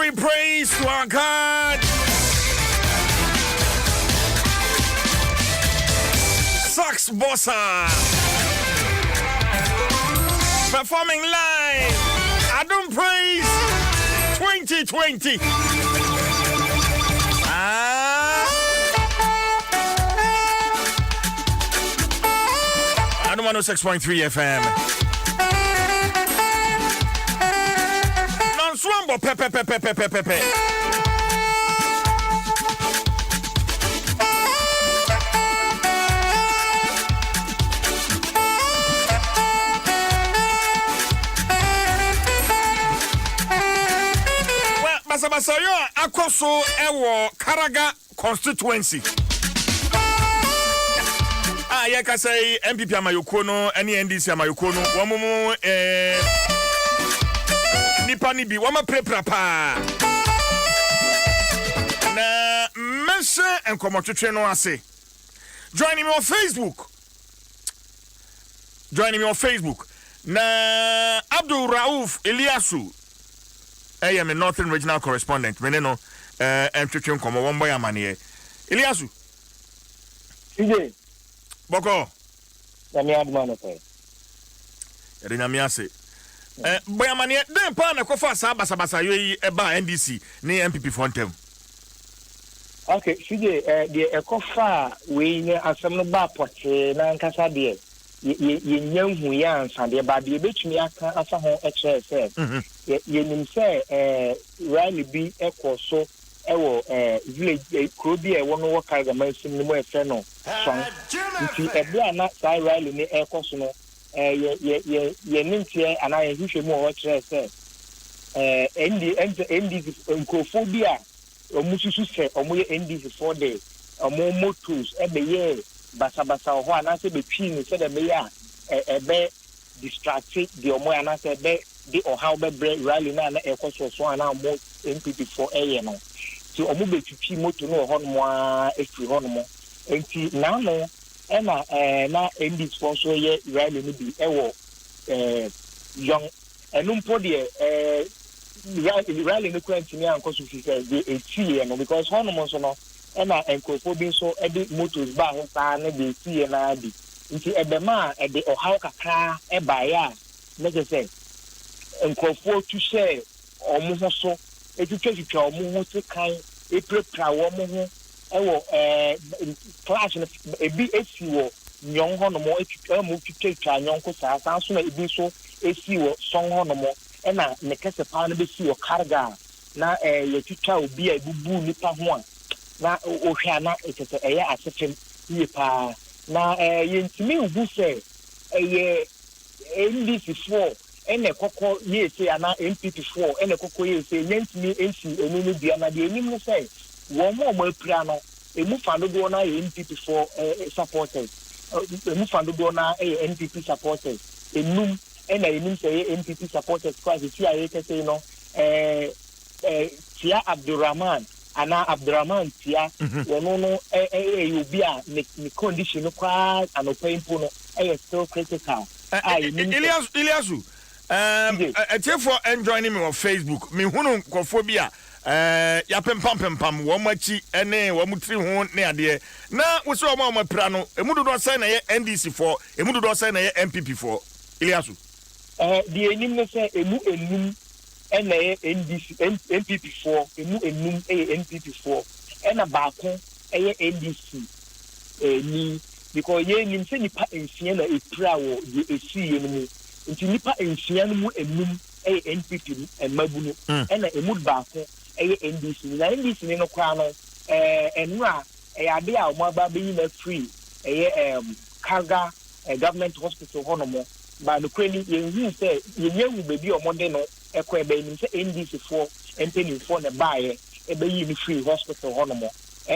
Every praise to our God. Sax Bossa. Performing live. Adom Praise 2020. Adom 106.3 FM. Non-swambo pepe. Basayo akoso ewo Karaga constituency. Ya ka say MPP amayoko no ene NDC amayoko no womo nipa ni bi woma prepra pa na mense enkomotwetwe no ase. Joining me on Facebook na Abdul Rauf Eliasu. I am a Northern Regional Correspondent. Meneno, Entwetwe nkomo won boy amane. Eliasu. CJ. Boko. Nyame adman ope. Ere nyame ase. Boy amane den pa na kofa sa basa yi eba NDC ni MPP fontem. Okay, CJ, the ekofa we nye asem no ba pote na nkasa de. Ye nyanhu ya ansade ba de betumi aka asa ho exercise. Ye nim say rally bi ekoso ewo village krobi e wono wo karga mansim ni mo efe no so nti ebia na sai rally ni ekoso no ye nimtie ana ye hwehwe mu wo exercise ND nkofo bi a omususu se omoye ND for day omo motos ebeye basa ho anase betwi ni se de be ya ebe distracted the omo anase be the or how be rally na ekoso so ana mo MPP for no ti omo betwi moto no ho no a efi ho no enti na no na ND for so ye rally ni bi ewo young enumpo de rally ni kwenti ni ankoso fi se the eti no because ho no so no ena enkofo bi so edi motors ba ho pa na de tie na di nti ebema edi ohaw kakra eba ya na se enkofo tu share omo ho so etutwa omo ho se kan eprepra wo mo ho ewo clash na ebi esi wo nyon ho no mo etutwa mo tutwa nyon ko sa so na ebi so esi wo son ho no mo ena ne kese pa na be si wo karga na ye tutwa obi a ebubu nipa ho a na ohwana etete eye asefem yipa na yentimi ugu se eye NDC4 ene kokko yese ana MPP4 ene kokko yese yentimi ensi enunu bia na de enim no se wo mo apira no emu fando do na MPP4 supporters emu fando do na NPP supporters enum ene enim se MPP supporters kwa ti aye kese no tia Abdurrahman ana Abdurrahman tia wono no obi a ne condition no kwa anopaimpo no still critical. Eliasu for joining me on Facebook me hunu nkofo bi a ya pempam wo machi ene wo mutri ho ne ade na wo se wo ma pra no emudu do sai na ye NDC4 emudu do sai na ye MPP4 Eliasu the enim no say enum ena NDC MPP4 enum MPP4 ena baako NDC ni because ye nim se nipa ensia na epira wo ye esi ye mu nti nipa ensia no mu enum NPP mabunu ena emud baako NDC na NDC ni no kwa no enura ade a mo aba be na free Karga government hospital honomo ba no kwani ye hu se ye nyawu bebi omode no ekọ ebe ni se NDC4 MP4 na baaye ebe yi ni free hospital honomo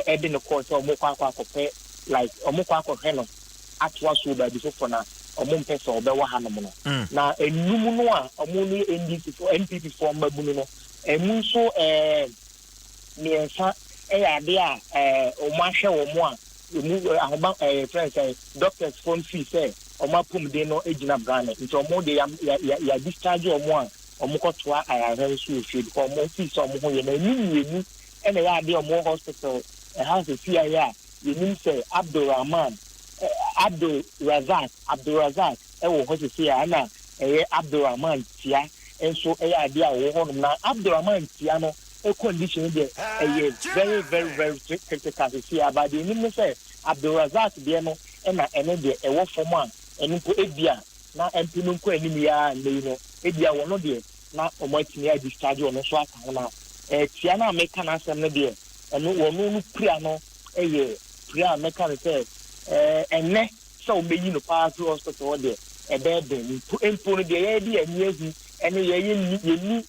ebe no course omo kwa akọpe like omo kwa akọ heno atwa so ba bi so na omo mpesa obe wa hanom no na enum no a omo ni NDC4 MP4 mabunu no emu so miensa ade a omo ahwe omo a emu ahoba friends doctors phone fee say omo apum de no ejina brand nti omo de ya discharge omo a Omokotoa ayare so fi because mo fi so mo ho ye na ni ene ya de omo hospital house fi ya yenim say Abdul Razak wo ho fi ya na Abdurrahman tia enso ade a wo ho na Abdurrahman tia no condition there very very very critical fi ya but yenim say Abdul Razak de no na ene de wo form a ene ko ebia na MP no ko anim ya nei no ebia wo no de na omatimi a discharge ono so aka na tia na make na asem no de eno wo no pria no pria make na say enne so obeyi no pa to hospital de ebebe empo no de ye di aniahu ene ye ni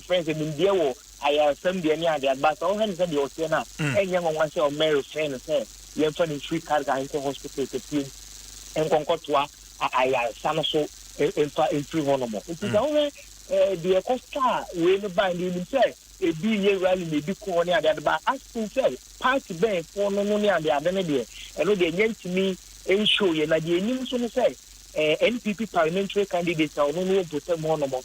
friends in dia wo aya asem de ni ade but o han say de o say na enye nwanwa say o marry friend say ye fa ni free card ga into hospital to pin enkonkotwa aya sana so in free honomo it is only the costa we no buy ni say ebi ye rally me bi ko ni ade ba asking say party ben for no ni ade ne de eno de nyantimi show ye na de nim so no say NPP parliamentary candidate no no vote mo no mo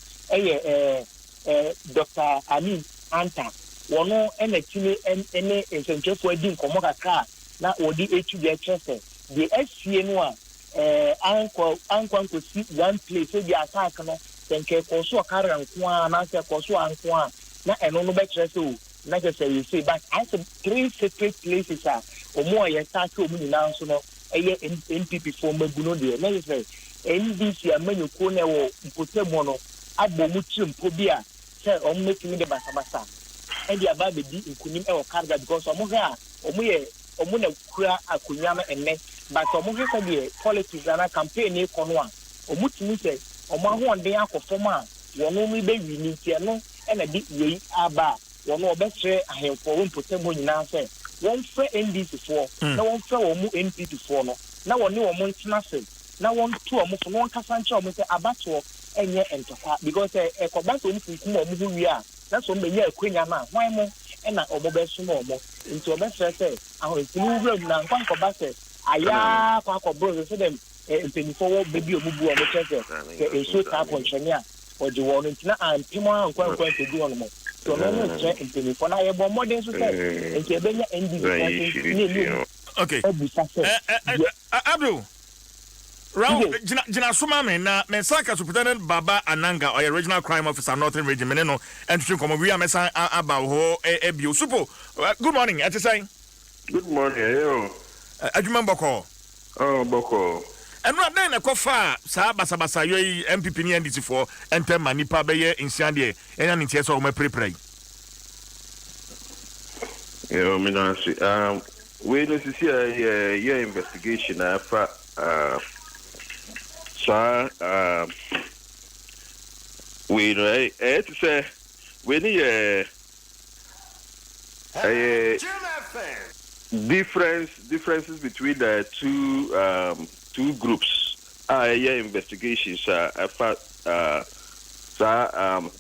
Dr. Amin Anta wono enatimi ene nsentwefo adi nkomo kakra na odi etu de chese the SCA no a anko ko si one place the attack no nke koso kara nko na se koso anko a na eno no be chese na say you say but I said 3 separate places are omo ye start omo ni na so no NPP for maguno de na say NDC amanyoko na wo mpotemo no abomu chimpo bia say omo make me de basabasa and the aba be di nkunim e wo karga because omo ha omo na kura akunya na enne but omo he say the politics na campaign e kono a omo timi say omo ahonden akofom a wono mi be wi ni tie no e na di wei aba wono obesre ahemfo wo mpotemo nyina say won fa NDC for na won fa wo mu NPP for no na woni wo mo ntina se na won tu omo for won kasa nche omo say abato enye entokwa because ekobato ni funkum omo hu wi a na so mbe ye akwenya na hwan mo e na omo be so no omo nti obesre say aho ntinu wura na nkwan ko ba say aya kwa ko bro so dem mpenifo wo bebi omo bu omo chese ke enso ta konchani a oje wo ntina antimo ankwan te du omo so no check mpenifo na ye bo modern so say nke ebenya NDC okay Abdul Round Jina Sumame na Mensaka Superintendent Baba Ananga or original crime officer Northern Region Meneno and to come we are mesa about ho ebio supo. Good morning, at say. Good morning, yo. Adwuma boko. Oh, boko. And right then kofa sa basa yo MPP ni NDC for enter manipa be ye insiande enya ntie so o prepare. Yo, me na see. We no see your investigation afa we know to say we need differences between the two groups. Investigations afa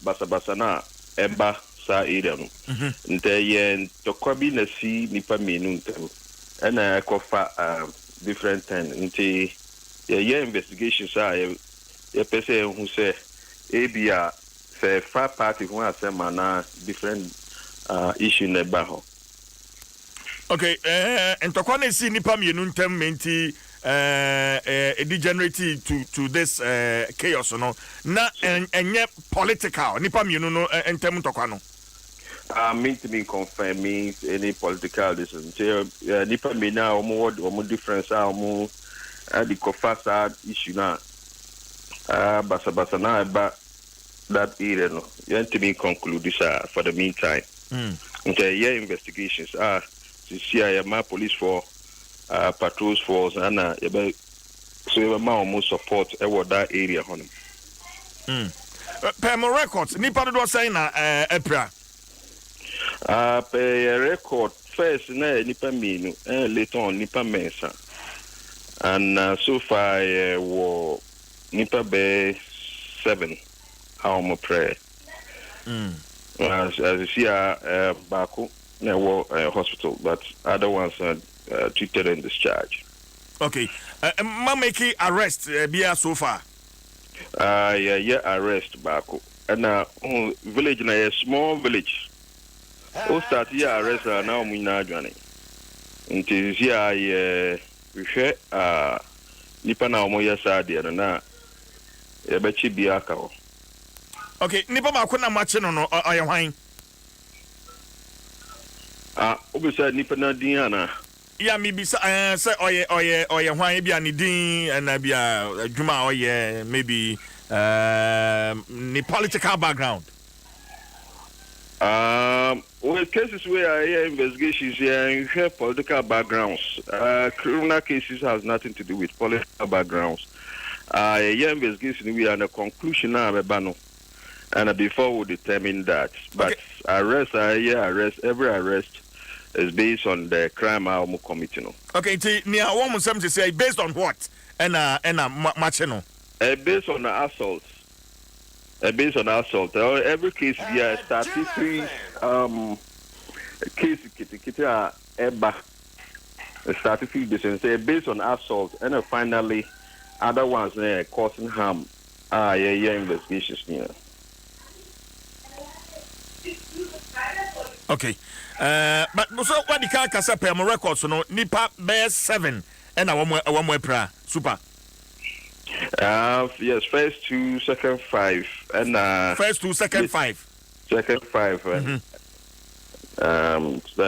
basa na emba sa area no nte ye tokwabi na si nipa menu ntem na kofa different thing nte ye investigations ye pese hu se ebia se fa party hu asema na different issue na ba ho. Okay, ntokwa na si nipa menu ntem menti degenerate to this chaos no na enye political nipa menu no ntem ntokwa no. Me to be confirming any political decision. Nipa me now omo difference omo the kofasa issue na basa na about that area no. You to be conclude this for the meantime. Okay, investigations to see my police for patrols force and so ma omo support that area hono. Pemo records nipa do say na April per record first na nipa minu later on nipa mensa and so far wo nipa be 7 how mo pray as you see baku na wo hospital but other ones are treated and discharged. Okay, ma make arrest bia so far arrest baku and village na a small village. O start here arrest now we na journey. Until here we share nipa na omo yesa de na e be chi bia ka o. Okay, nipa ma ko na mache no no oye hwan. Obi say nipa na din ana. Yeah, me be say oye hwan bia ni din na bia adwuma oye maybe ni political background. Well, cases where I hear investigations here, you hear political backgrounds. Criminal cases has nothing to do with political backgrounds. Hear investigation we are the conclusion now, and before we determine that. But okay. Every arrest is based on the crime I'm committing. Okay, near one Nsem to say based on what? And machino. Based on the assault. Based on assault. Every case we are statistics case kita eba statistics based on assault and finally other ones causing harm. Investigations here. Okay. But so what the car kasa per mo records no nipa bear 7 and a one more pra super. Yes, first 2, second 5, and first 2, second 5. Second 5.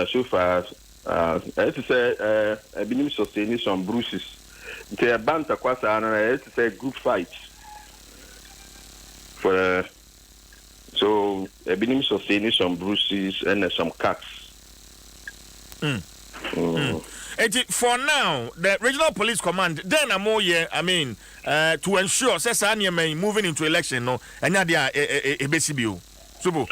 So far, I to say, I've been sustaining some bruises. They are banter kwasa, and I to say good fights. For so I've been sustaining some bruises and some cuts. For now, the regional police command then a more year. I mean, to ensure Sesania may moving into election. No, and nadia a BCBU. Subo.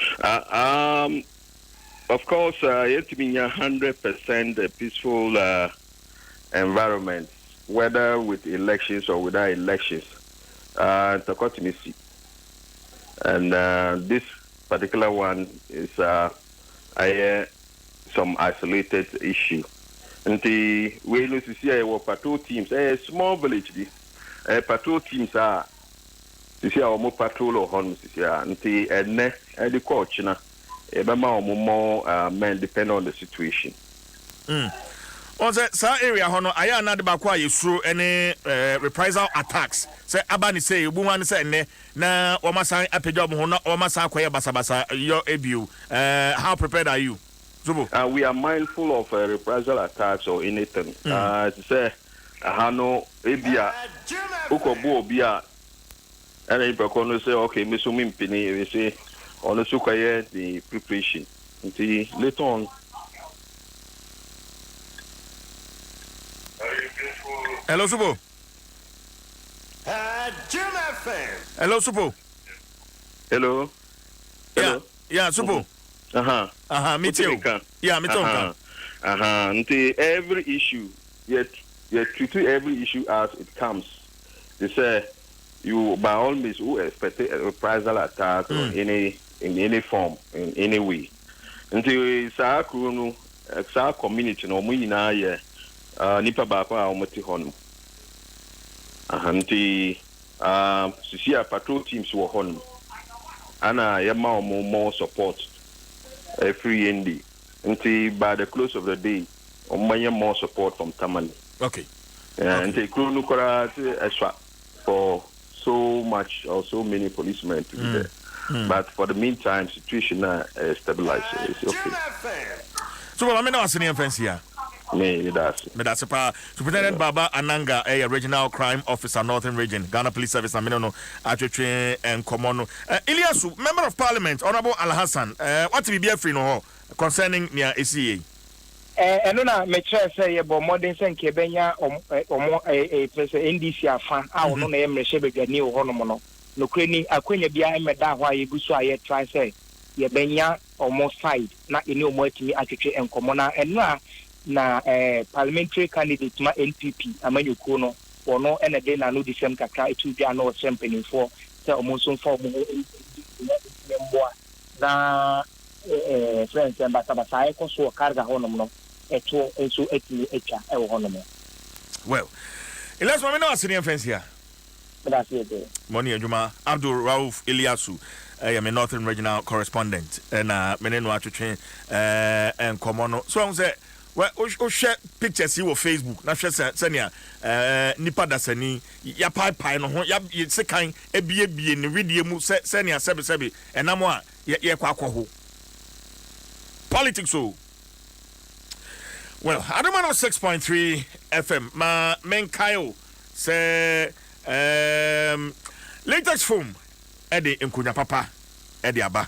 Of course, you have to be 100% peaceful environment, whether with elections or without elections. And this particular one is some isolated issue. And the way you see our patrol teams, a small village, patrol teams are to see our more patrol or homes, and the coach, more men depend on the situation. On that area, Hono, I am not about quiet through any reprisal attacks. Say, Abani say, woman say, na Omasa Apejob Hono, Omasa Quaya Basabasa, your abu. How prepared are you? We are mindful of reprisal attacks or anything. To say, Hano, Ebia, Ukobo, Bia, and if I say, okay, Miss Mimpini, we say, on the Sukaya, the preparation. Until later on. Hello, Supo. Hello, Supo. Hello. Yeah, Supo. Me too. Yeah, me too. Until every issue, yet treat every issue as it comes. They say you by all means who expect a reprisal attack or in any form, in any way. Until our community no we na ye nipa ba kwa omoti hono. Until see patrol teams were hono. Ana yema more support. Free ND until by the close of the day, more support from Tamale. Okay. And the crew extra for so much or so many policemen to be there. But for the meantime, situation stabilized. So it's okay. So I'm not asking you here. That's a power. Superintendent Baba Ananga, a regional crime officer, Northern Region, Ghana Police Service, and Minono, Atretre and Komono. Ilyasu, Member of Parliament, Honorable Al Hassan, what to be free no concerning near ACA? And then make sure say about modern Saint Kebenya or a NDC fan, I will not name Reshebe new Honomono. No cranny, a queen behind me that why you go so I try say, Yebenya or more side, not in your more to me, Atretre and Komona, and now. Na parliamentary candidate ma NPP amanyu kono ono ene de na no disem kakra etu bia na o champagne for say omonso for mo na friends and basa e ko so karga hono no eto enso etini echa e wo hono mo. Well, let's me know asini fence here. That's it. Money Ajuma Abdul Rauf Ilyasu. am a Northern Regional correspondent, and Meneno Atwitwe and Komono. So I'm say, well, share pictures you on Facebook. Na share senia nipa dasani ya pai no ho ya se kan ebie ne video mu senia sebe and na mo a ye kwa ho. Politics so. Well, Adom 106.3 FM. Ma men Kyle say latest film Eddie Nkunya Papa Eddie Aba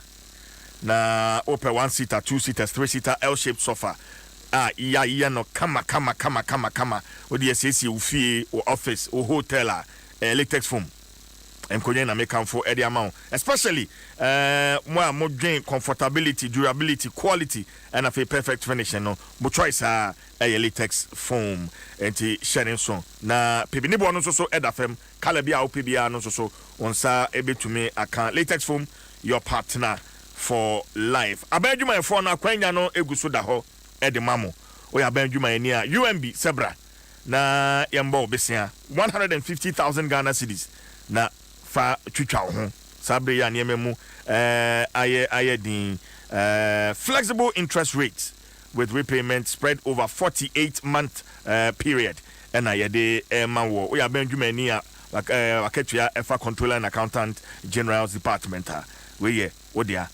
na open 1-seater, 2-seater, 3-seater L-shaped sofa. Yeah no kama what do you say ufie or office or hotel latex film. Nkunya na make am for Eddie amount, especially more gain comfortability, durability, quality and a perfect finish no mo choice a latex foam enti sharing so na pebini bo no so edafem kala bia o pebia no so onsa ebetumi aka latex foam your partner for life. Abadwuma efo na kwanya no eguso da ho ede mamo o ya abadwuma ni a UMB Sebra na yembo besia 150,000 Ghana cedis na fa twitwa ho sabre ya niememu aye din flexible interest rates with repayment spread over 48-month period and ayede manwo we abendwuma ni a waketua efa controller and accountant general's department we ye odia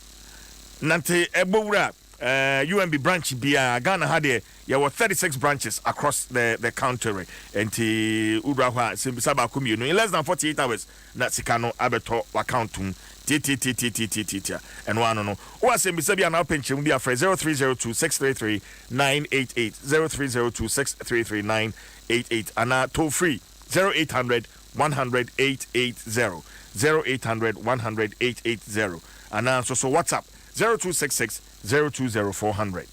nante ebowura UMB branch bia Ghana had there were 36 branches across the country and Udraha Simbisaba Kumunu in less than 48 hours na sikano abeto accountum and one no was Simbisabi and pension be afraid 0302-633-988 0302-633-988 and toll free 0800 100-880 0800 100-880 and so WhatsApp 0266 020-400.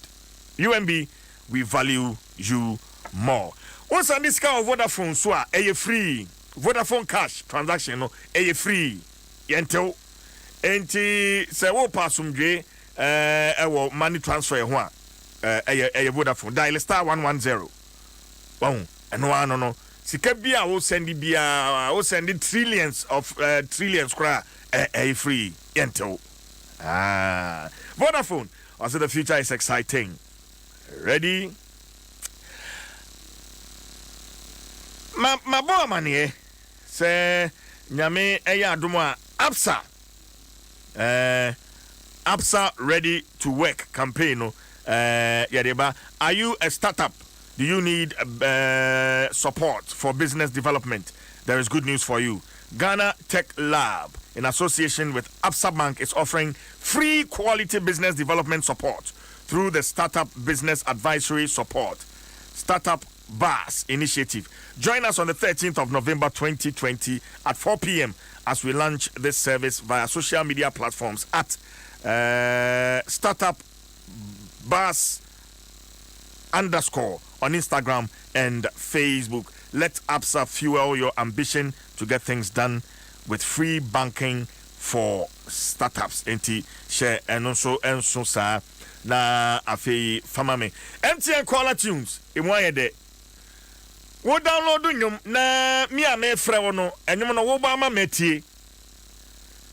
UMB, we value you more. Once on this kind of Vodafone, so a free Vodafone cash transaction, no, a free. Yento, enti se wo passum dwe money transfer ho a Vodafone dial star 110. Wow, and no. Sika bia wo send bia wo send trillions of trillions kra a free. Yento. Vodafone. Also, the future is exciting. Ready? Ma boy manie say nyame eya adomo Absa Absa ready to work campaign no yadeba. Are you a startup? Do you need support for business development? There is good news for you. Ghana Tech Lab, in association with Absa Bank, is offering free quality business development support through the Startup Business Advisory Support Startup BAS initiative. Join us on the 13th of November 2020 at 4 p.m. as we launch this service via social media platforms at Startup BAS _ on Instagram and Facebook. Let Absa fuel your ambition to get things done with free banking for startups. Enti share and also sa na afi famame. MTN Caller Tunes imwaye de. Wo download nyom na mi a me frɛ wo no enyom no wo ba ma metie.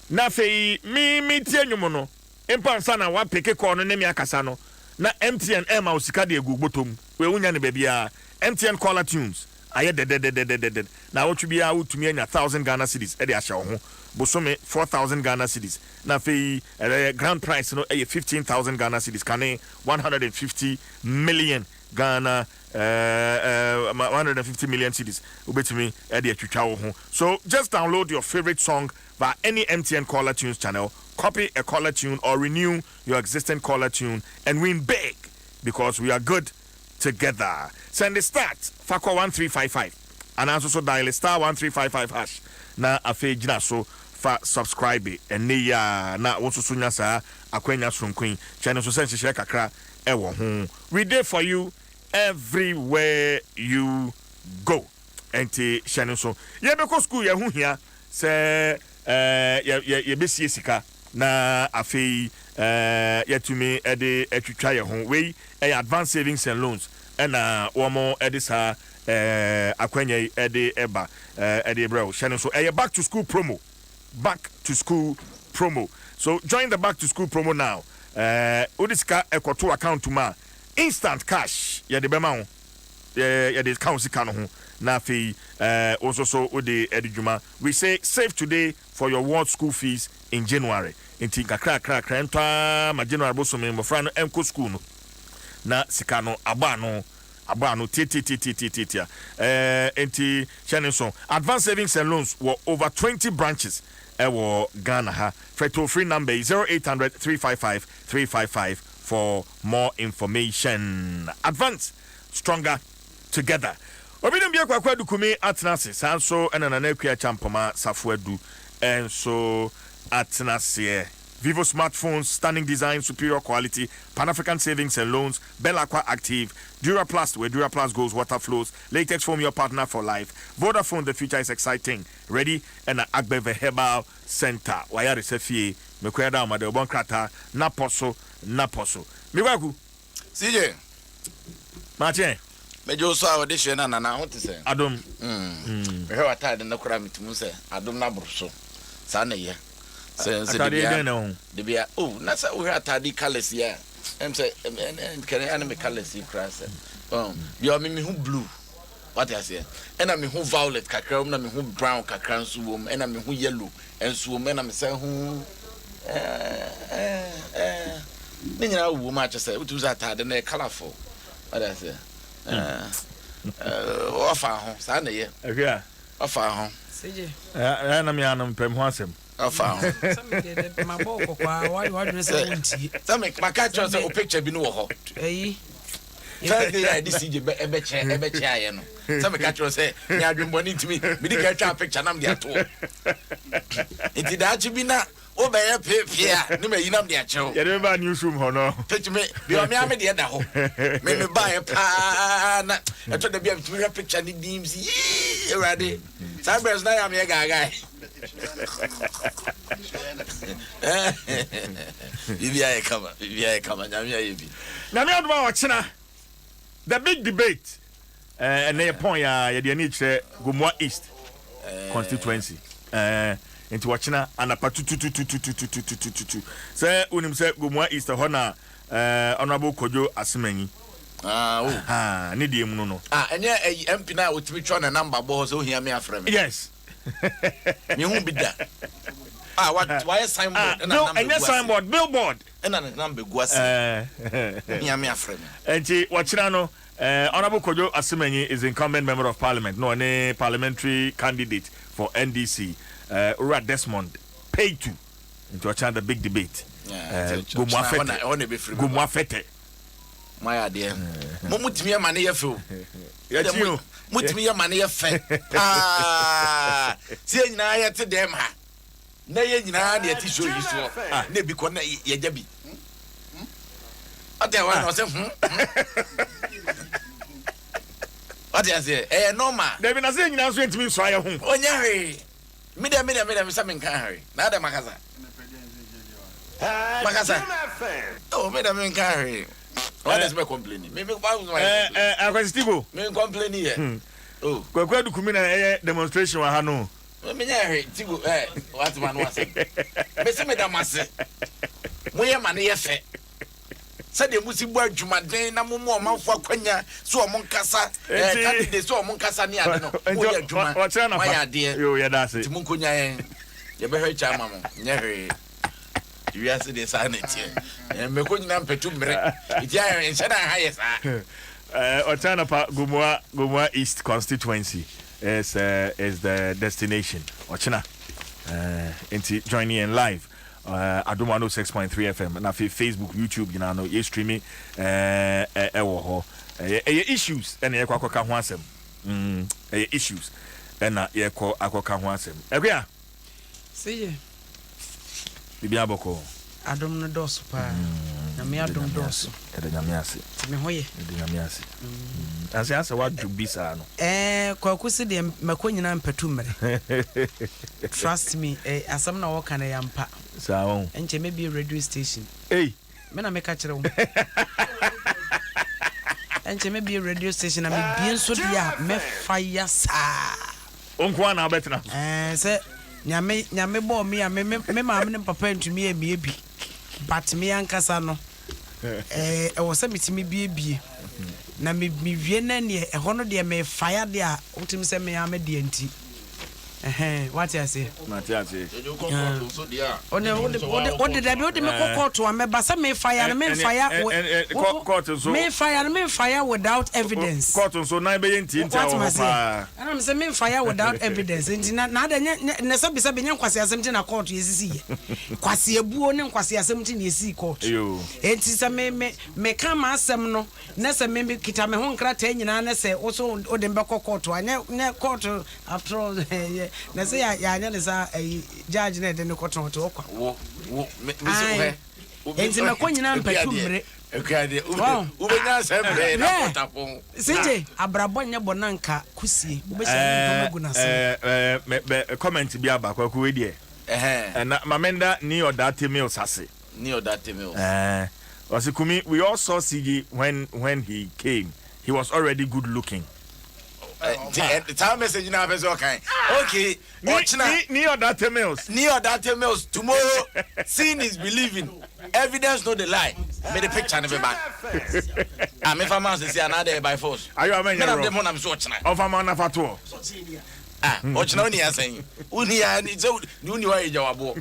Na fei mi tie nyom no. Empansa na wa peke call no na mi akasa no. Na MTN Emma osika de egu botom. We wunya ne bebia. MTN Caller Tunes. Aye de na what be out to me 1,000 Ghana cedis e de ahya ho bosome 4,000 Ghana cedis na fe grand price no 15,000 Ghana cedis kane 150 million Ghana 150 million cedis ubetumi e de atwitwa ho. So just download your favorite song via any MTN Caller Tunes channel, copy a caller tune or renew your existing caller tune and win big because we are good together. Send the start Fakwa 1355 and also dial star 1355 hash na afi gina so fa subscribe and ya na wonso sunya sa akwanya sonkun channel so sense share kakra e wo ho. We there for you everywhere you go. Enti channel so ye be ko school ye hu hia se ye be sie sika na afi yetumi ede atwitwa ye ho we advanced savings and loans and womo edisa akwanya ede eba ede bro channel so back to school promo So join the back to school promo now. Udiska ekoto account to ma instant cash. Ya de bema ho. Ya de account sika no ho. Na fe also so ode edujuma. We say save today for your world school fees in January. Inti kakra ntwa ma January boso me mofra no enko school no. Na sika no abano titia enti Shannon advanced savings and loans were over 20 branches were Ghana ha. Toll free number is 0800 355 355 for more information. Advance stronger together. Obidum bia kwakwa dukumi atnase sanso enana akua champoma safoadu enso atnase. Vivo smartphones, stunning design, superior quality, Pan-African savings and loans, Bell Aqua Active, Duraplast, where Duraplast goes, water flows, latex foam, your partner for life. Vodafone, the future is exciting. Ready? And Agbeve Herbal Center. Waya Resefi, Mekweda Made Obon Krata, Naposo. Miwaku. CJ. Martin. Mejo so audition na what to say? Adom. Me hewa tired na kura mitimu say Adom na bruso. Sa na ye. Debia na sa we atadi colors ya em say can anime colors you cross you me who blue what I say and me who violet kakra na me who brown kakra nso wom and me who yellow enso wom and me say who me nyina wo ma che say utu za atade na colorful what I say ofa ho sa na ye ahia ofa ho CJ na me anam pem ho asem ofa my boy why do say wonti some my catch us a picture bi no ho eh Thursday I this CJ ebe che aye no some catch us say nya adwemboni ntimi me di catch a picture nam de ato enti da chi bi na o be ye pepia ni me yinam de achew ye dey ba newsroom ho no picture me bi o me am de da ho me ba ye pa na eto da bi am timi picture ni dims yi erade sabers na ya me gaga Bibia kama nyamia yebi. Na me aduma wachina. The big debate and na point ya de ani kire Gomua East constituency. Into wachina anapa tutu. Say unim say Gomua East ho na honorable Kojo Asemanyi. Ne die mu no. Enye MP na otimi twa na number bo so hia me afrem. Yes. Me hu bida. Why signboard? No, and yes signboard, billboard. And an number guasi. Me afrem. Enti wachina no honorable Kojo Asemanyi is incumbent member of parliament, no any parliamentary candidate for NDC. Ura Desmond paid to into the big debate. Gomua Fete. My idea. Mumutimi ya mane yefu. Yachio. Mutimi ya mane yefe. Sie nyina ya te dem ha. Na ye nyina na ti show yi so. Na bi ko na ye jabi. Ade wa na se What you say? Normal. They be na say nyina so entimi so aye ho. Onya hwe. Me say me kan hwe. Na da makasa. Makasa. Oh, me kan hwe. What is me complaining? Me why was my Akwestibo. Me complaining here. Oh, kwakwa dukumi na demonstration wa ha no. Me nya hwe tigo what man was. Me say me da mase. Mo ye mane ye fe. Say de musi bu adwumaden na mo manfo akwanya so o monkasa candidate so o monkasa ne ade no. Mo ye adwuma. Why ade? Yo ye da say. Ti munkonya ye. Ye be hwe chama mo. Nya hwe. You are the sanity. Me ko nyina mpetu mre. Iti ayo nshana ha yes Ochanapa Gomua East constituency is the destination. Ochina. Into joining in live. Adom 106.3 FM na Facebook, YouTube, you know, you streaming issues and ye kwakwa ho asem. Issues and ye kwakwa ho asem. Egua. See Bibi aboko. Adom no doso pa. Na me adom doso. Ede nyame ase. Me hoye. Ede nyame ase. Ase wa dubisa no. Kwakusi de makonyina mpatu mre. Trust me, asam na woka na yampa. Sawo. Enche me be radio station. Hey. Me na me ka kire wo. Enche me be radio station na me bien so dia me fire sa. Onkwa na betina. Se nyame bo me a me maame ne papa ntumi ebie but me ankasa no e wo se metimi bie na me wie na ne e ho no de me fire de a wotim se me ame de anti what you say Matiasi ode da bi ode me kokoto am ba se me fire me fire without evidence court so na be yenti pa ana me say me fire without evidence nti na da ne se be nya kwase asem ti na court yesisi ye kwase abuo ne kwase asem ti na yesi court enti se me ka ma asem no na se me kita me ho nkrata nyina na se wo so ode be court anya ne court after all na say ya anya ne sa judge na de ne koton to okwa wo me so he enti me ko nyina mpatumre ekade ubenya sembe na potapon sije abrabo nya bonanka kusie ubehia no maguna se comment bi aba kwa we die na mamenda ni odate mail sase wasikumi we all saw Sigi when he came he was already good looking. The time message now is okay. Okay. Ni odate mails. Tomorrow, seeing is believing. Evidence no the lie. Made the picture never back. I'm if I'm say another by force. Are you a man? I'm so watching. Of a man of a tour. Watching only as saying. Uni and it's so uni why you are bo.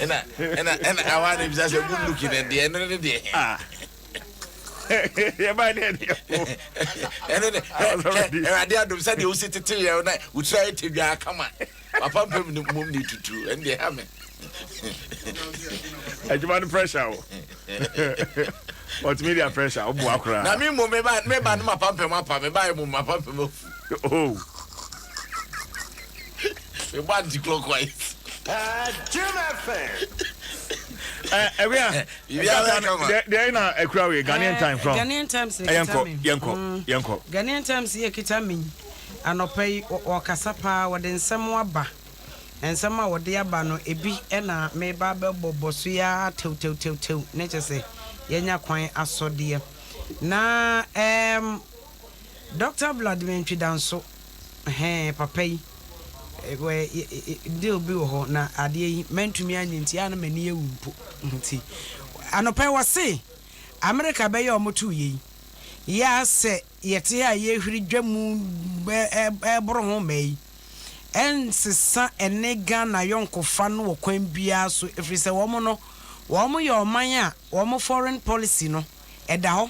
And I want him just a good looking at the end of the day. Yeah, by then. And then I did say you sit to you and I would try to be a come on. Papa mum need to do and they have me. I demand pressure. What's media pressure? Now, me, my pump, me buy my pump. Oh, we want the clockwise. They na a crowd Ghanaian time from Ghanaian times yanko Ghanaian times ye kitami anopai wakasapa wode nsem waba ensem a wode aba no ebi na me ba bebo so ya tew ne chese yenya kwan asode na Dr. Vladimir Twidanso papai we deal bi ho na ade yi mentumi anyinti ya na mani ewumpo nti anopai wase America be ye omotu yi ya se yete a ye hwiri dwamu boro ho mai ensesa ene Ghana yonkofa no wo kwan bia so efrise wo mo ye oman a wo mo foreign policy no eda ho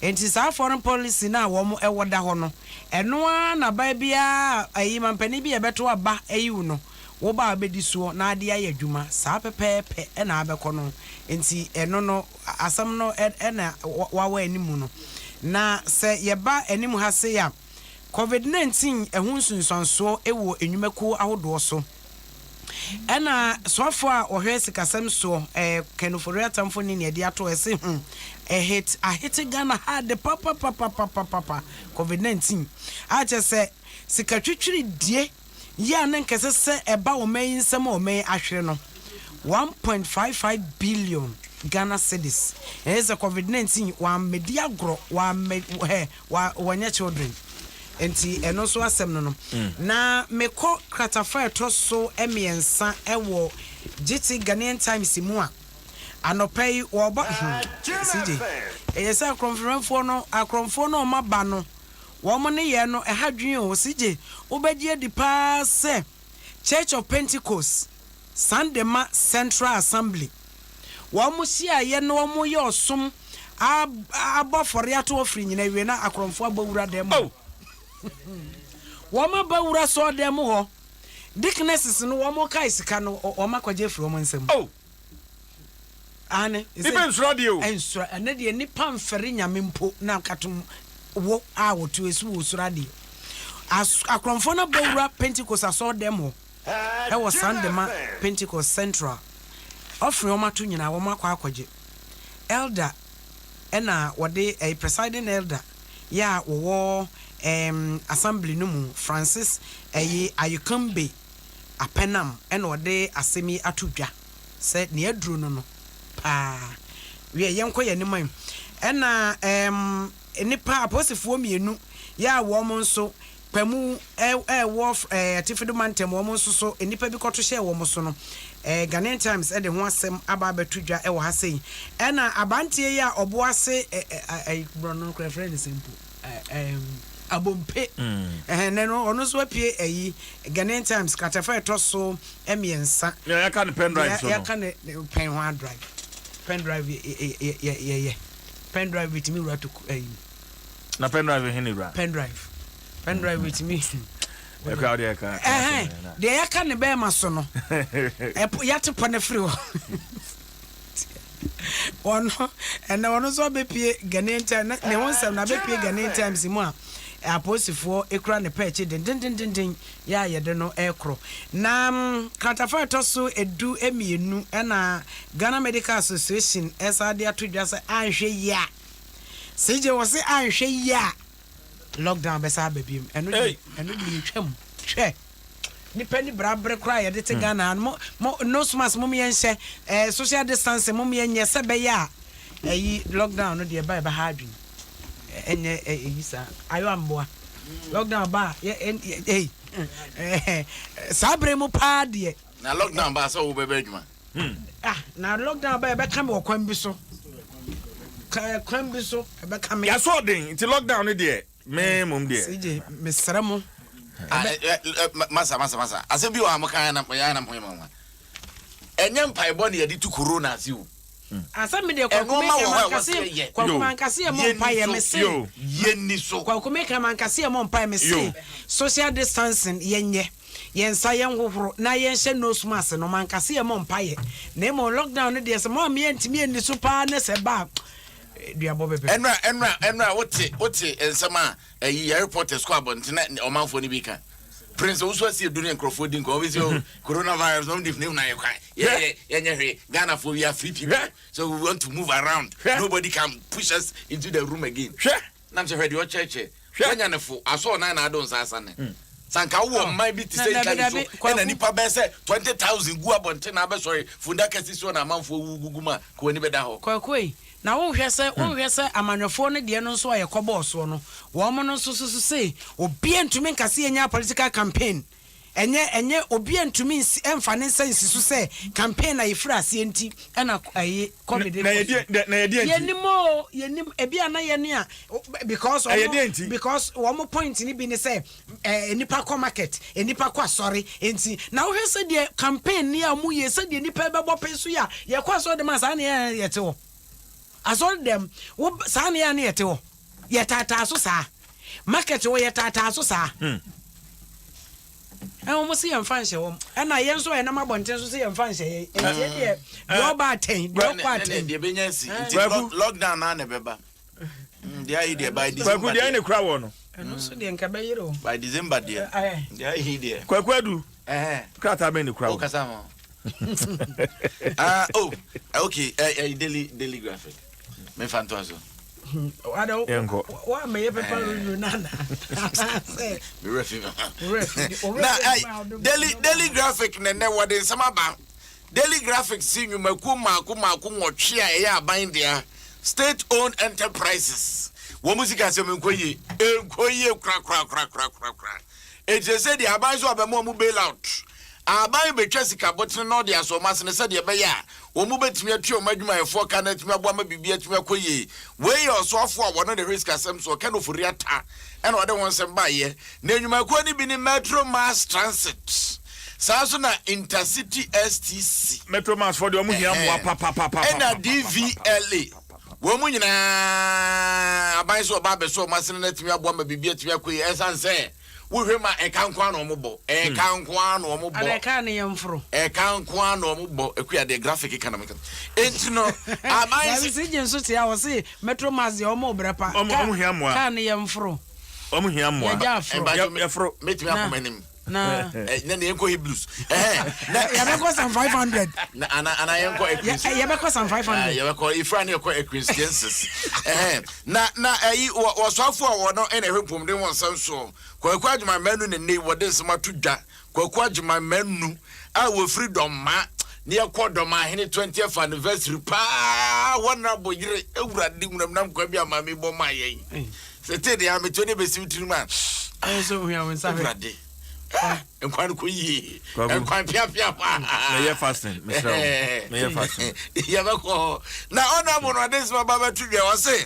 enti sa foreign policy na wo mo ewoda ho no eno a na ba bia ayi mampani bia beto aba ayi no wo ba abedi so na ade aye adwuma sa pepepe e na abekọ no enti eno no asam no e na wa animu no na se ye ba animu ha se ya COVID-19 ehun sunsanso ewo enwumaku ahodo so ena sofo a ohwe sikasem so kenofori atamfo ni ne de ato ese a hit Ghana had the papa COVID-19 a che se sikatwitwiri die ya na nkese se eba o mayin nsem o mayin ahwere no 1.55 billion Ghana cedis is a COVID-19 wa media gro wa wanya children enti eno so asem no na meko kratafa eto so emiensa ewo GT Ghanaian Times mu a anopai wo ba CJ eyesa akromfo no maba no wo mo ne ye no ehadwen o CJ obedie di pa se Church of Pentecost Sandema Central Assembly wo mo sia ye no wo mo ye osom abofore ato ofri nyina wie na akromfo abawura dem woma bawura so dem ho dicknesses no woma kai sika no woma kwaje firi woma nsem ane even radio ensura ane de nipa mfere nyame mpo na katum wo a wotu esu wo radio akromfo na bawura Pentecost so dem ho e wo Sandema Pentecost Central ofri woma to nyina woma kwa akwaje elder ena wode a presiding elder ya wo assembly no mu Francis Ayukambe apenam ena wode asemi atodwa se ne aduro no pa we yenko ye ne man ena nipa aposifo mienu ya wo mo nso Pemu wolf Tifido Mantem woman so enipa bi koto share wo so no Ghanaian Times e de ho asem aba betudwa e wo ha sei e na abantie ya obo ase brono kra friend simple abompe no ono so apie ayi Ghanaian Times katafa to so emiensa ya kan pen drive so ya kan pen one drive pen drive yeah pen drive with me right to na pen drive hen ra pen drive with me e crowd ya ka de ya kan be ma so no ya te pone free ono and ono so be pie Ghanaian Times ne won sam na be pie Ghanaian Times mu a aposifo ekura ne peche den ya yede no ekro na katafa to so edu emienu na Ghana Medical Association esa de atodwa se anhwe ya seje wo se anhwe ya lockdown be sa babiem eno di twam hwe ni pani brabre kra yede te Ghana mo no smas mo yenhye social distance mo yenye se be ya lockdown no de ba ha adwin enye eyisa ayo amboa lockdown ba sabre mu pa de na lockdown ba so wo bebe adwuma na lockdown ba be kam okwan bi so kwan bi so be kam ya so den ti lockdown ne de me mum de sije mesra mu masa ase bi wa amaka na ya na mo ma enye mpai bo ne yedi tu corona si o asami de kwankase mo mpaye mese yenni so kwakumeka mankase mo mpaye mese social distancing yenye yensa yenhohoro na yenhye nose mask no mankase mo mpaye na mo lockdown de se mo me ntimi enni so pa na se ba duabo bebe enra wote ensema yi reporters kwa bontina omanfo ni bika Prince also see during crowdfunding obviously coronavirus no different na yeah Ghana for we are free people so we want to move around nobody can push us into the room again nam say ready o church wanya ne fo aso na adon sasa ne sanka wo man bi ti say kan so na nipa be say 20,000 gu abonte na be sorry funda kasi so na manfo guguma ko ni be da ho kwakoi na wo hwese amanwefo ne de no so aye kɔbɔɔso no wo mo no so say obi antumi nkase enya political campaign enye obi antumi emfa ne sense so say campaign na yefra ase enti na aye covid na yedi yenim ebi ana ye ne a because wo mo point ni bi ne say enipa ko market enipa ko asori enti na wo hwese de campaign ni a mu ye se de enipa bebo peso ya ye ko asori de ma sa ne ye te wo asol dem wo sa ne ya ne yete wo yetata so sa market wo yetata so sa mo se yem fanhye wo na yen so na mabonten so se yem fanhye ye do ba ten do kwa ten de benya si lockdown na ne beba de ai de by December kwaku de ne kra wo no eno so de nka be yero by December de de ai de kwaku adu krata be ne kra wo o kasa mo okay daily graphic me fantoso I don't what may paper nana say daily graphic ne what is some about daily graphic see you makuma nwotwe a ya aban dia state owned enterprises wo musica se menkoye kra e je say the aban so abemo mu bail out aban betwa sika botin no de asoma se ne se de be ya wo mu betimi atu o madwuma efo ka na timi abo ma bibia timi akoye we your so afo a wono the risk asem so ka no furi ata e na ode won sem ba ye na enwuma ko ni bi ni metro mass transit so na intercity STC metro mass for the omu hia mo papa e na DVLA wo mu nyina aban so ba be so ma se na timi abo ma bibia timi akoye esanse wo hwema ekankwa na omubo ekankwa na omubo eka ne yemfro ekankwa na omubo ekuya de graphic economic entino amai si jenso ti a wo se metro mass ye omo brepa omu hia mo ka ne yemfro omu hia mo ya fro metimi akomanim na ne yenko Hebrews na ya be cost 500 na ana yenko Ecclesiastes ya be cost 500 ya be ko ifra ne ko Ecclesiastes na ayi wo swafo a wo no ene hwepom de won sanso kwaku adwuma manu ne nei wo de sema to dwa kwaku adwuma manu a wo freedom ma ne yakodom ahene 20th anniversary pa wona boyire ewurade munam kwa bia ma me bo ma yen se te de am to ne besi tiri ma So we are sorry. Nkwan ko yi. Nkwan pia pa. Me ye fasting. Me fasting. Ya ba ko. Na honorable no this baba tu bia o say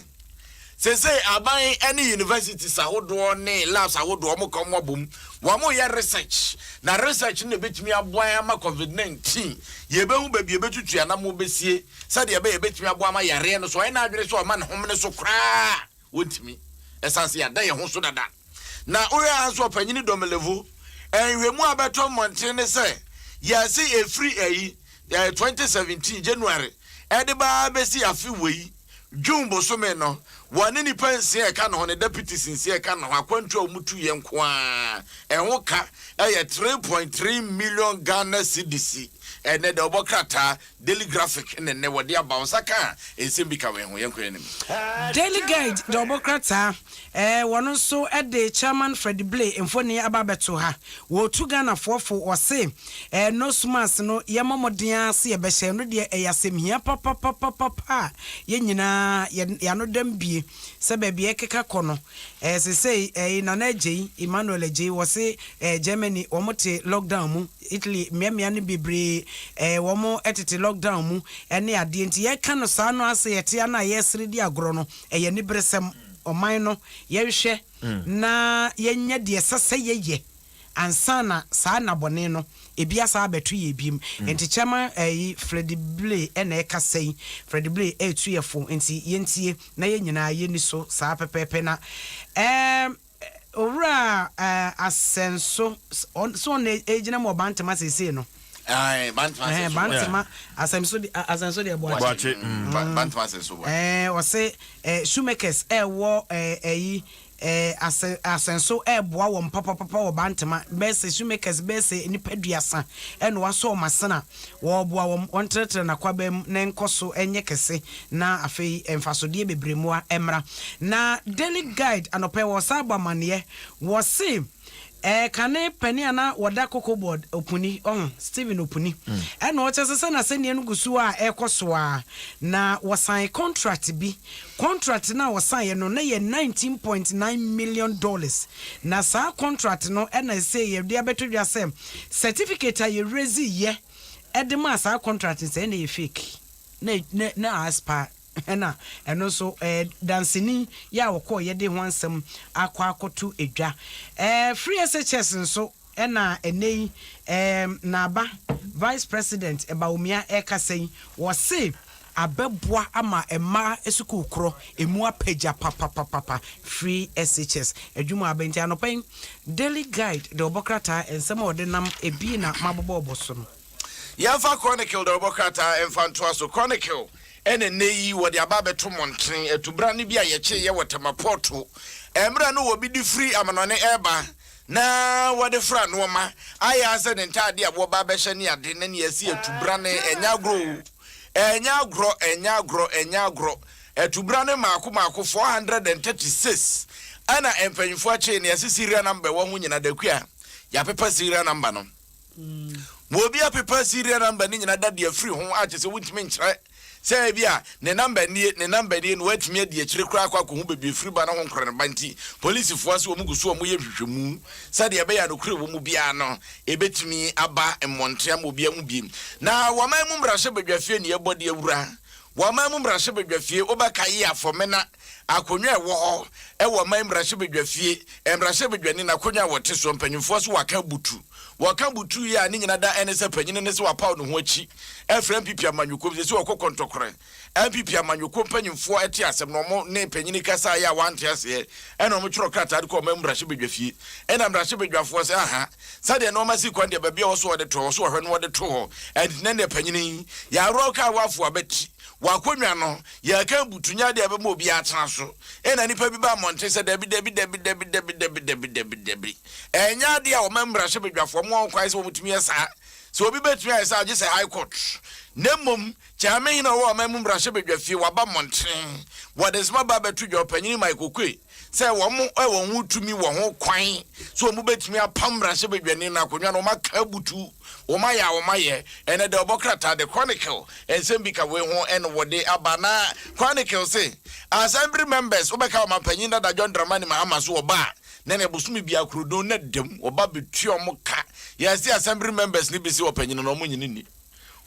aban any universities ahodo ne labs ahodo mo kom wabum wo mo ye research na research ne betimi aboa ama covid-19 ye behu ba bia betutu ana mo besie sade ye betimi aboa ama yare no so ai na adwere so ma ne hom ne so kra wontimi esanse ya da ye ho so dada na ore anso panyini domelevu enhwemu abeto monte ne say ye say e free 2017 January e de ba besi afi wei June bosome no one ni pensi e ka no ne deputy sinsi e ka no akwantu omutu ye nko a enwo ka e 3.3 million Ghana cedis and the Obokrata Daily Graphic and then what the about Saka is Simbika when we are Daily Guide, the Obokrata, one also at the chairman Freddie Blay and Fonny Ababetuha, wo 2 Ghana for or say, no smas no Yamamodia see a beshen ready a yasim here, papa, yenina, yano dem be, Sababy Eka Kono, as they say, in an edge, Emmanuel J was say, Germany, Omote lockdown, Italy, Miami Bibre. Womo etete lockdown mu ene ade nti ye ka no saa no ase yete ana yesre di agro no ye ni bresem oman no ye hwe na ye nya de sese ye ansana saa na bone no ebia saa betu ye biem nti chama Freddie Blay ene ka sei Freddie Blay etu ye fo nti ye ntie na ye nyina ye ni so saa pepepe na owura asenso so na ejina mo bantama sese no Bantama asemso de boache Bantama asemso o say shoemakers wo asenso boa wo papa wo Bantama bese shoemakers bese ni peduasa eno waso masana wo boa wo ontretre na kwabam na nkoso enye kese na afei emfasode bebremua emra na Daily Guide anope wo saba mane wo say kane pani ana wada cocoa board opuni Steven opuni eno o chese na sene no gusu a ekoso a na wasan contract na wasan no na ye $19.9 million na sa contract no ena say ye dia beto dia sem certificate a ye raise ye edema sa contract say na ye fake na aspa eno so dancing ya woko ye de ho ansem akwakoto edwa free SHS nso ena enei na ba vice president Ebaumia Ekasei was say abeboa ama ema esukukro emu apeja papa free SHS adwuma abenti anopen Daily Guide the Obokrata ensema odenam ebi na mabobo oboso no Yafa Chronicle the Obokrata enfantoa so Chronicle ene neyi wodi ababeto monten etubra ne bia ye che ye wotemapoto emra no obi di free amanone eba na wodi fra no ma aya se ne ntade abo ba be hye ne ade ne ne yesi etubra ne enyagro etubra ne mako 436 ana empanyfo ache ne yesi serial number wo hu nyina dakua ya pepa serial number no mo bia pepa serial number ni nyina dade free ho ache se wuntimi nkyere say bia ne number ni no watimi ade akire kura kwa ko hu bebi free ba na ho nkore banti police force wo muguso wo ye hwehwemu sade ebe ya no kure wo mu bia no ebetimi aba emmontea mo bia mu biem na waman mu mrahye badwafie ne yebode awura waman mu mrahye badwafie obaka yi afomena akonwa ewo ho ewo man mrahye badwafie mrahye badwani na akonwa wote so mpanyimfo so waka butu ya ni nyina da enese panyine ne se wapa no ho achi efrem pipia manyuko se wakokontokore pipia manyuko panyimfo ete asem no mo ne panyine kasa ya wante ase eno mo tworo krata de ko mamrahye badwafie ena mrahye badwafo se aha sade no ma si kwande ba bia wo so wode to so hwe no wode to ne ne panyine ya ro ka wafo abati wakonwa no ya ka butunya de be mo bi atena so ena nipa bi ba monte se debi enya de a o mamrahye badwafo mo kwai se wo mutumi esa so obi betumi esa age se high court nemom chame hina wo mamrahye badwafie waba monte wadesma ba betu dwo panyini maikokwe se wo mo wo hu tumi wo ho kwan so mo betumi apamrahye badwani na akonwa no maka butu wo maye ene de Obokrata the Chronicle ensembika we ho ene wode abana Chronicle say assembly members obeka o mampanyina da John Dramani Mahama so oba na na bosumi bia krodo na dem oba betu omoka yes assembly members ni bi si opanyin no omonyini ni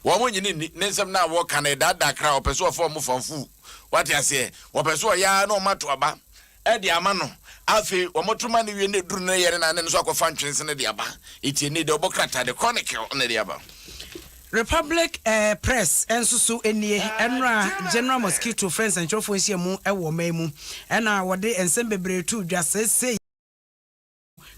wo omonyini ni nsem na wo kan da kra opeso ofo mo fanfu what you say opeso ya na omato aba e de ama no afi omotuma ne wie ne duru na yere na ne so akofa ntwense ne de aba eti ne de obokrata de chronicle ne de aba Republic Press enso so enie enra General Mosquito Friends and Chofo nsia mu e wo maimu ena wode ensem bebre tu dwa sese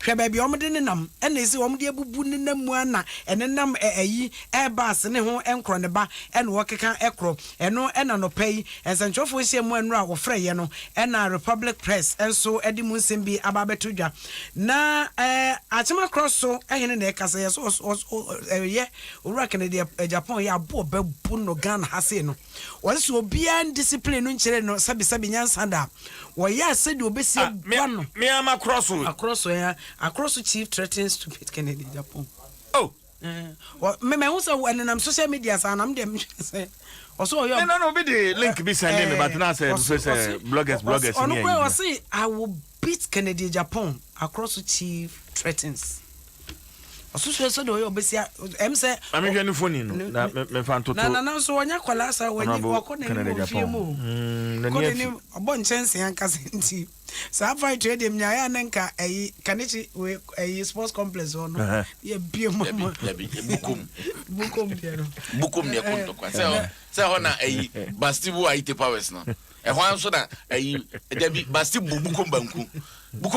hwe ba bi omde ne nam ena esi omde abubu ne nam mu ana ene nam ayi e bas ne ho enkro ne ba ena wo keka ekro eno ena no pay ensanchofo nsia mu enra wo freye no ena Republic Press enso edi mu nsem bi ababetu dwa na achema cross so ehene na ekasa ye so ye owura Canada Japan ya bo bebu no Ghana hase no wo so obia discipline no nkire no sabi nyansa da wo ya se de obesi bua no me am across ya across chief threatens to beat Kennedy Japan. Oh. Well, me also when I'm social media and I'm them say also you no be the link be sending me but now say bloggers on where I say I will beat Kennedy Japan across chief threatens. Also so do you obesi em say I'm hearing phone no na me fan toto na so onya kwala sa when you walk on the fie mu ni obon chance yan kasenti sa fight trade dem nya ya nanka ayi kanechi we ayi sports complex on ye bie mu bukum biero bukum ne konto kwa se ho na ayi bastibu ayi powers no e ho so na ayi debi bastibu bukum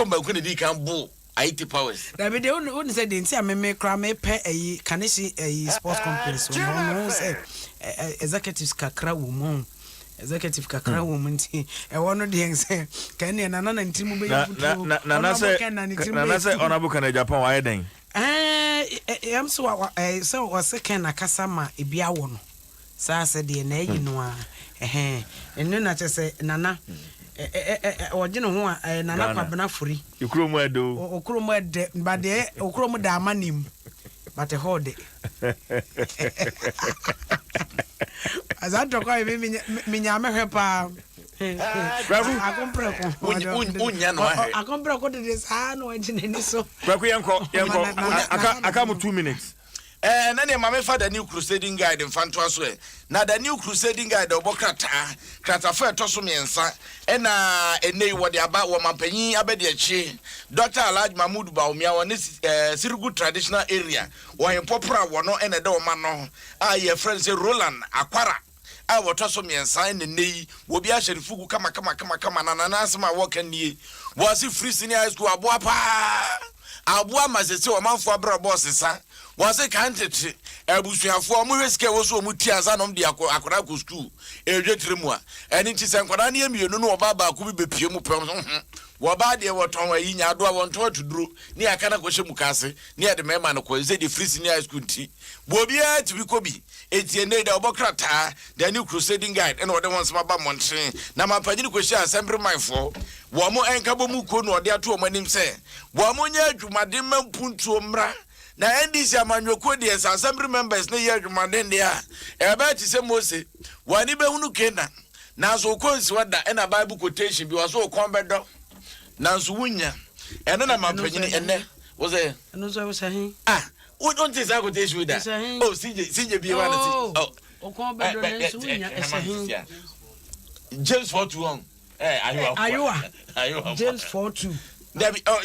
banku ne di kan bu IT powers. That be the only say the entire me cry me pay a Kaneshi a sports complex. No say executives kakra woman. Executive kakra woman ti. E one of the say can na na ntimu be na say honorable Canada Japan why den. Am so was second akasa ma e bia wo no. Sa say de na yi no a enu na say nana ojino ho a nana kwabena furi ikromu edo okromu ede bade okromu da amanim but hold azanto kwa mi nyame hwepa akompre ko unya no akompre ko de sa no ejine ni so kwaku yenko aka mu 2 minutes na ne mama fa the new crusading guide mfanto aso na the new crusading guide obokrata krata fa etoso miensa na enei wode aba wo mampanyin abede achi Dr. Alhaji Mahmoud Baumia woni Sirigu traditional area wo impopra wo no ene de wo ma no a ye friend say Roland Akwara a wotoso miensa nei wo bia sherifugu kama na asema wo kan nie wo si free senior high school aboa mazese wo manfo abra boss sa was a candidate ebusuafo mo hweske wo so mo tiasa nom de akora ko school edwetremua eni ti se nkora na emienu no oba ba ko bi bepie mu pem wo ba de wo ton ayi nya do wo nto tuduro ni aka na ko hye mu kase ni ade mema no ko ze de free senior school ti bo bia ti bi ko bi etie ne da obokrata the new crusading guide and ode won sama ba monten na mampanyini ko hye assembly mindfo wo mo enka bo mu ko no ode ato o manim se wo mo nya adwumade mampuntuo mra na NDC amanwoko de assembly members ne ye adwumaden de a e ba ti se Mose wani be hunu kenda na so konsi wada e na Bible quotation bi waso kon bedo na so wunya ene na mampanyini ene wo say eno so say hin we don't take that quotation with that CJ be one o kon bedo na so wunya ese hin James 4:1 ayua James 4:2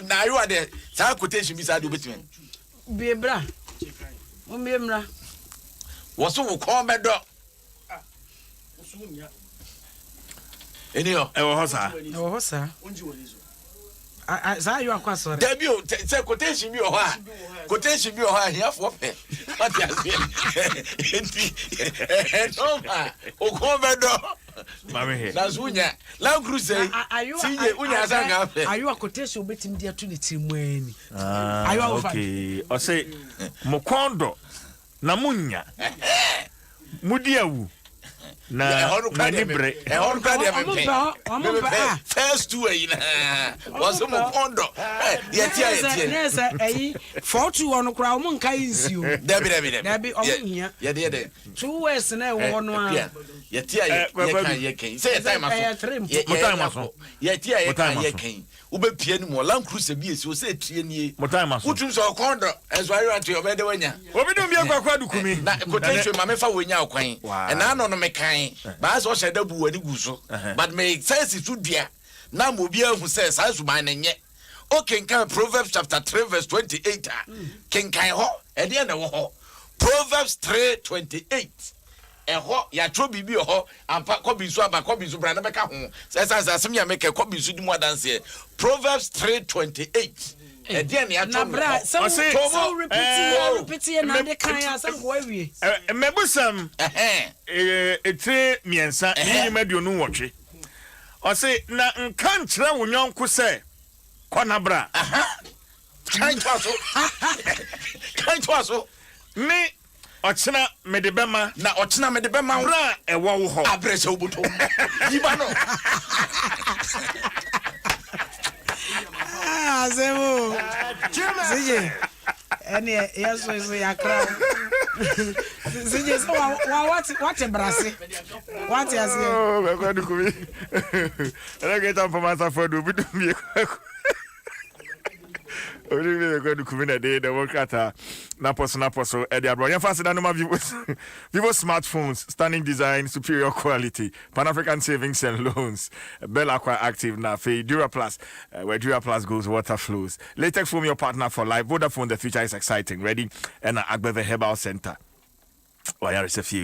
na ayua de that quotation bi sa do betime Biebra. Omiemra. Waso wo kon bedo. Enio. E wo hosa. Onji wolizo. Za you akwaso. Debi o say quotation bi o ha. Quotation bi o ha here for pe. What you say? No ma. O kon bedo. Mama here. Na zunya. La crusade. Sije unya sanga pe. Ayu quotation obetim dia to ne timu ani. Okay. O say mokondo na munya. Mudiawu. na mani bre first two was some pondo yes fortu on kra mo nka insio Debbie omuhia ye 2 years na wo no a ye tia ye kan say time aso ye tia ye kan ubepie ni mo Land Cruiser bi esi o say tie nie utu so kondo enso ayo ante obede wanya obi dum bi akwa dukumi na potential ma mefa wonya akwan e na no me kan ba so sheda bu wani guso but me sense to dia na mo bi ahu say sa so man nye okay kan Proverbs chapter 3 verse 28 ken kan ho e de na wo ho Proverbs 3:28 eho ya tro bibi ho ampa kobisu aba kobisu bra na beka ho say asem ya make kobisu di mu adanse Proverbs 3:28 e de na ya tro bra so repeat na de kan asem ko awie mebusam etre miensa ni maduonu wotwe o say na nka nkyere wo nyonko say kona bra kan twaso ni ochina medebema na ochina medebema bra ewo wo ho abrese obuto yiba no Zemo Sije eni yeso yakra Sije so what brase what ya say oh God kumi I get up for myself for do bidu mi Olivier go to na day the workata naposo e dia bro yan fast na no Vivo smartphones stunning design superior quality Pan-African savings and loans Bell Aqua Active na fe Duraplus where Duraplus goes water flows latex foam your partner for life Vodafone the future is exciting ready and Agbeve Herbal Center Why are a few